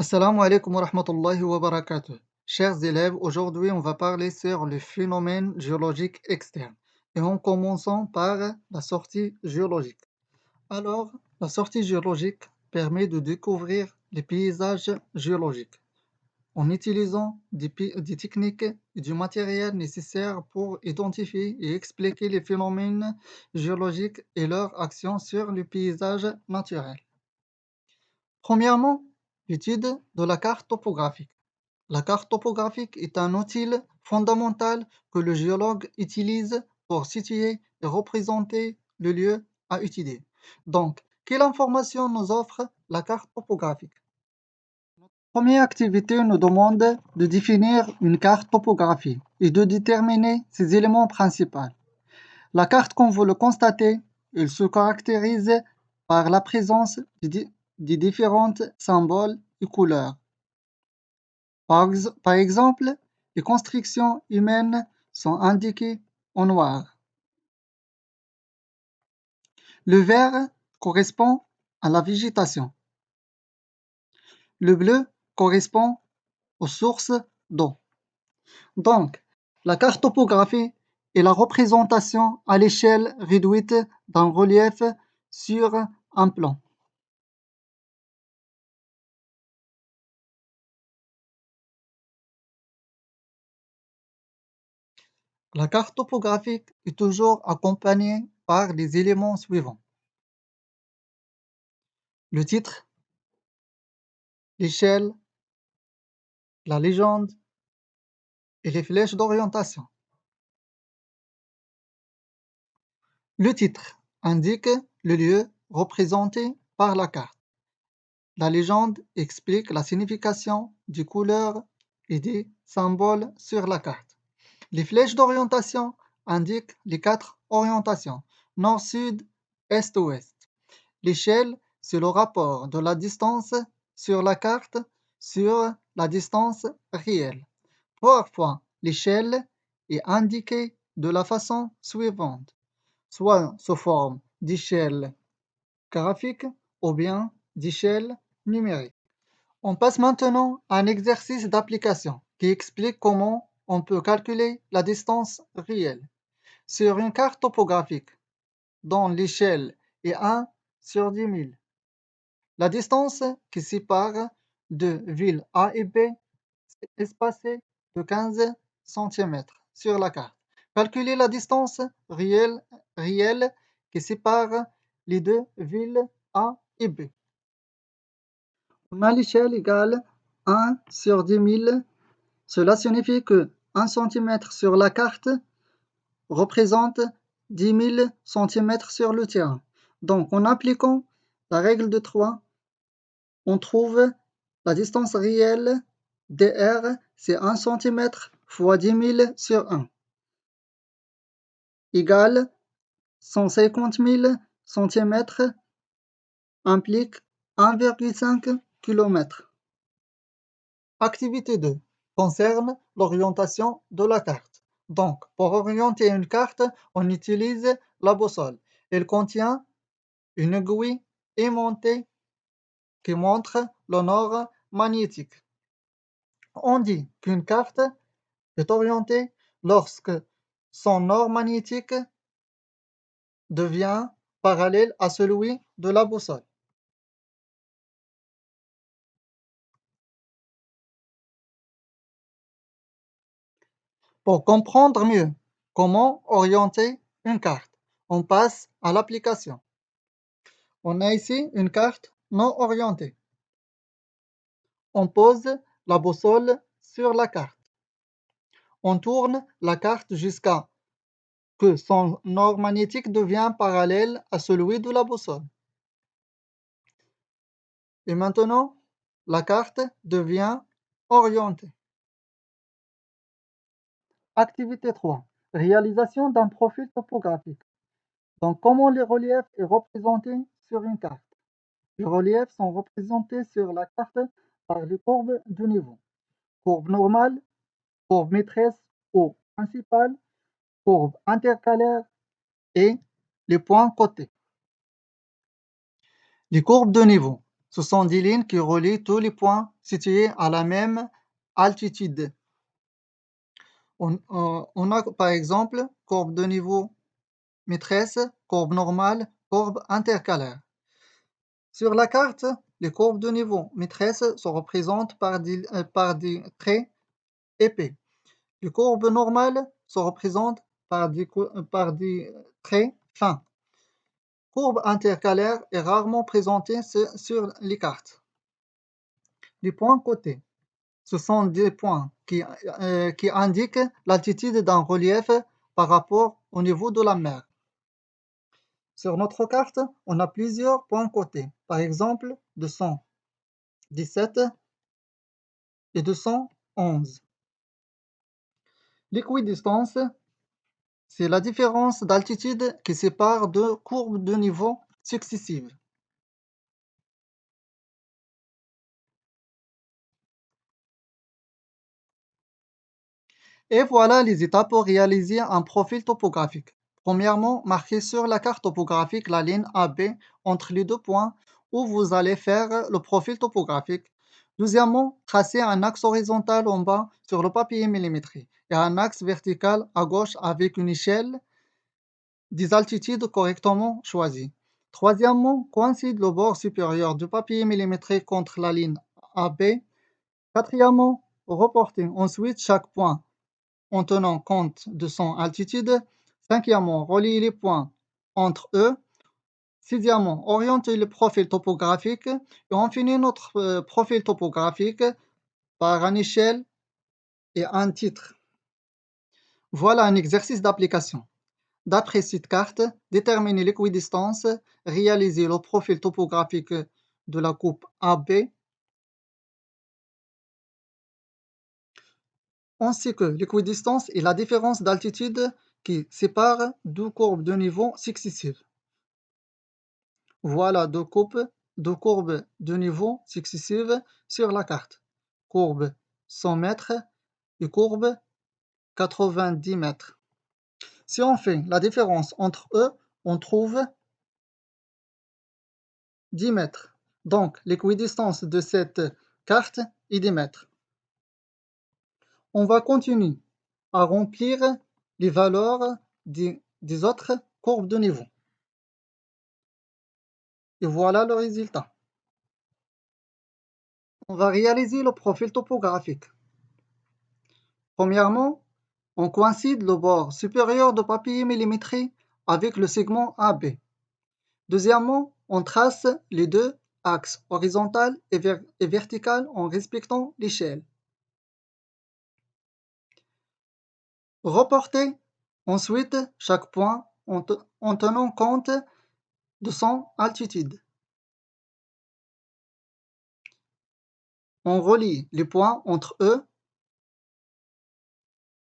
Assalamu alaikum wa rahmatullahi wa barakatuh. Chers élèves, aujourd'hui on va parler sur le phénomène géologique externe et en commençant par la sortie géologique. Alors, la sortie géologique permet de découvrir les paysages géologiques en utilisant des techniques et du matériel nécessaires pour identifier et expliquer les phénomènes géologiques et leurs actions sur le paysage naturel. Premièrement, l'étude de la carte topographique. La carte topographique est un outil fondamental que le géologue utilise pour situer et représenter le lieu à étudier. Donc, quelle information nous offre la carte topographique? Première activité nous demande de définir une carte topographique et de déterminer ses éléments principaux. La carte, comme vous le constatez, elle se caractérise par la présence des différents symboles et couleurs. Par exemple, les constructions humaines sont indiquées en noir. Le vert correspond à la végétation. Le bleu correspond aux sources d'eau. Donc, la carte topographique est la représentation à l'échelle réduite d'un relief sur un plan. La carte topographique est toujours accompagnée par les éléments suivants: le titre, l'échelle, la légende et les flèches d'orientation. Le titre indique le lieu représenté par la carte. La légende explique la signification des couleurs et des symboles sur la carte. Les flèches d'orientation indiquent les quatre orientations: nord, sud, est, ouest. L'échelle, c'est le rapport de la distance sur la carte sur la distance réelle. Parfois, l'échelle est indiquée de la façon suivante, soit sous forme d'échelle graphique ou bien d'échelle numérique. On passe maintenant à un exercice d'application qui explique comment on peut calculer la distance réelle. Sur une carte topographique dont l'échelle est 1 sur 10 000, la distance qui sépare deux villes A et B est espacée de 15 centimètres sur la carte. Calculez la distance réelle qui sépare les deux villes A et B. On a l'échelle égale 1 sur 10 000. Cela signifie que 1 centimètre sur la carte représente 10 000 centimètres sur le terrain. Donc, en appliquant la règle de 3, on trouve la distance réelle dr, c'est 1 centimètre fois 10 000 sur 1, égale 150 000 centimètres, implique 1,5 km. Activité 2 concerne l'orientation de la carte. Donc, pour orienter une carte, on utilise la boussole. Elle contient une aiguille aimantée qui montre le nord magnétique. On dit qu'une carte est orientée lorsque son nord magnétique devient parallèle à celui de la boussole. Pour comprendre mieux comment orienter une carte, on passe à l'application. On a ici une carte non orientée. On pose la boussole sur la carte. On tourne la carte jusqu'à que son nord magnétique devienne parallèle à celui de la boussole. Et maintenant, la carte devient orientée. Activité 3. Réalisation d'un profil topographique. Donc, comment les reliefs sont représentés sur une carte? Les reliefs sont représentés sur la carte par les courbes de niveau. Courbe normale, courbe maîtresse ou principale, courbe intercalaire et les points cotés. Les courbes de niveau Ce sont des lignes qui relient tous les points situés à la même altitude. On a par exemple courbe de niveau maîtresse, courbe normale, courbe intercalaire. Sur la carte, les courbes de niveau maîtresse se représentent par des traits épais. Les courbes normales se représentent par des traits fins. Courbe intercalaire est rarement présentée sur les cartes. Les points cotés. Ce sont des points qui indiquent l'altitude d'un relief par rapport au niveau de la mer. Sur notre carte, on a plusieurs points cotés, par exemple 217 et 211. L'équidistance, c'est la différence d'altitude qui sépare deux courbes de niveau successives. Et voilà les étapes pour réaliser un profil topographique. Premièrement, marquez sur la carte topographique la ligne AB entre les deux points où vous allez faire le profil topographique. Deuxièmement, tracez un axe horizontal en bas sur le papier millimétré et un axe vertical à gauche avec une échelle des altitudes correctement choisies. Troisièmement, coïncide le bord supérieur du papier millimétré contre la ligne AB. Quatrièmement, reportez ensuite chaque point en tenant compte de son altitude. Cinquièmement, reliez les points entre eux. Sixièmement, orientez le profil topographique et on finit notre profil topographique par une échelle et un titre. Voilà un exercice d'application. D'après cette carte, déterminez l'équidistance, réalisez le profil topographique de la coupe AB, ainsi que l'équidistance est la différence d'altitude qui sépare deux courbes de niveau successives. Voilà deux courbes de niveau successives sur la carte. Courbe 100 mètres et courbe 90 mètres. Si on fait la différence entre eux, on trouve 10 mètres. Donc, l'équidistance de cette carte est 10 mètres. On va continuer à remplir les valeurs des autres courbes de niveau. Et voilà le résultat. On va réaliser le profil topographique. Premièrement, on coïncide le bord supérieur de papier millimétré avec le segment AB. Deuxièmement, on trace les deux axes horizontal et vertical en respectant l'échelle. Reportez ensuite chaque point en tenant compte de son altitude. On relie les points entre eux,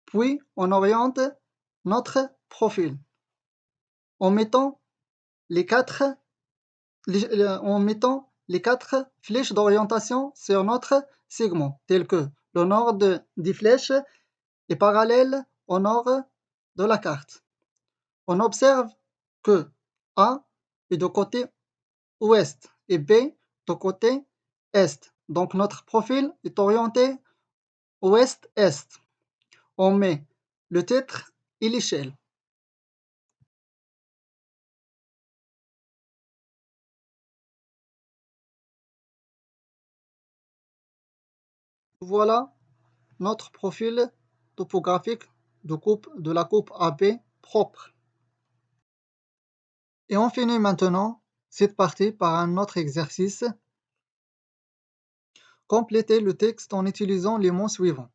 puis on oriente notre profil en mettant les quatre flèches d'orientation sur notre segment, telles que le nord des flèches est parallèle au nord de la carte. On observe que A est de côté ouest et B de côté est. Donc notre profil est orienté ouest-est. On met le titre et l'échelle. Voilà notre profil topographique de la coupe AB propre. Et on finit maintenant cette partie par un autre exercice. Complétez le texte en utilisant les mots suivants.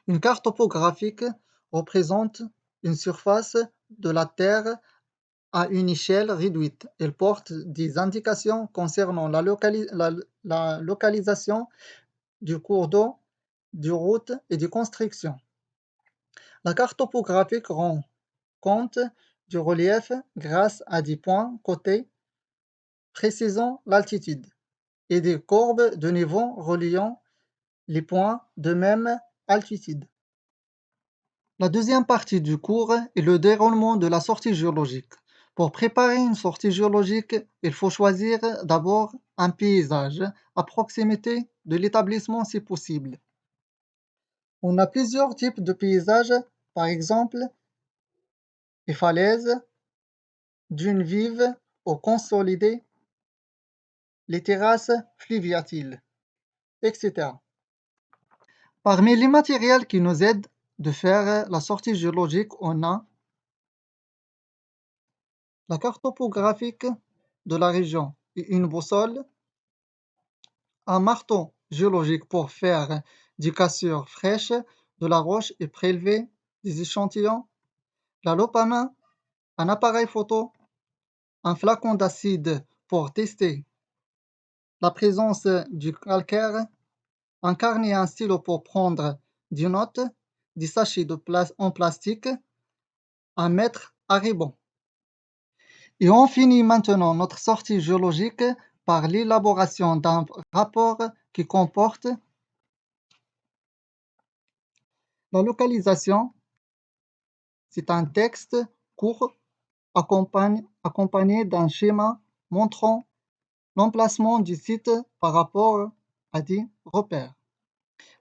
Une carte topographique représente une surface de la Terre à une échelle réduite. Elle porte des indications concernant la localisation du cours d'eau, des routes et des constructions. La carte topographique rend compte du relief grâce à des points cotés précisant l'altitude et des courbes de niveau reliant les points de même altitude. La deuxième partie du cours est le déroulement de la sortie géologique. Pour préparer une sortie géologique, il faut choisir d'abord un paysage à proximité de l'établissement si possible. On a plusieurs types de paysages, par exemple les falaises, dunes vives ou consolidées, les terrasses fluviatiles, etc. Parmi les matériels qui nous aident de faire la sortie géologique, on a la carte topographique de la région et une boussole, un marteau géologique pour faire des cassures fraîches de la roche et prélever des échantillons, la loupe à main, un appareil photo, un flacon d'acide pour tester la présence du calcaire, un carnet et un stylo pour prendre des notes, des sachets en plastique, un mètre à ruban. Et on finit maintenant notre sortie géologique par l'élaboration d'un rapport qui comporte la localisation. C'est un texte court accompagné d'un schéma montrant l'emplacement du site par rapport à des repères.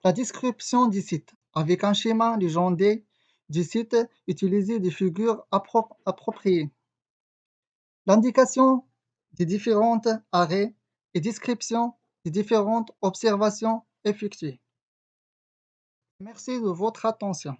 La description du site, avec un schéma légendé du site, utiliser des figures appropriées. L'indication des différents arrêts et description des différentes observations effectuées. Merci de votre attention.